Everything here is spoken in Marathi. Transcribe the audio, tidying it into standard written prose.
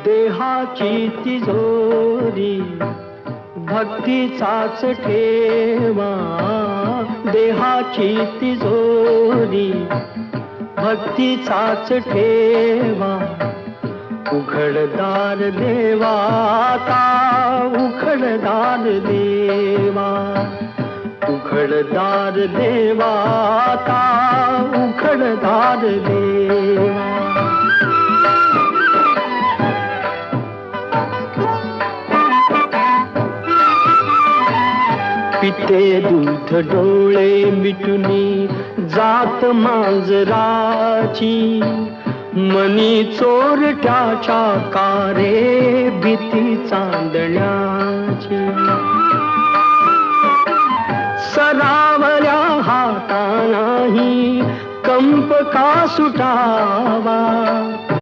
देहाची तिजोरी भक्तीचाच ठेवा, देहाची तिजोरी भक्तीचाच ठेवा. उघडदार देवा आता उघडदार देवा, उघडदार देवा आता उघडदार देवा. पिते दूध डोळे मिटुनी जात मांजराची, मनी चोरट्याच्या कारे भीती चांदण्याची. सरावल्या हातानाही कंप का सुटावा,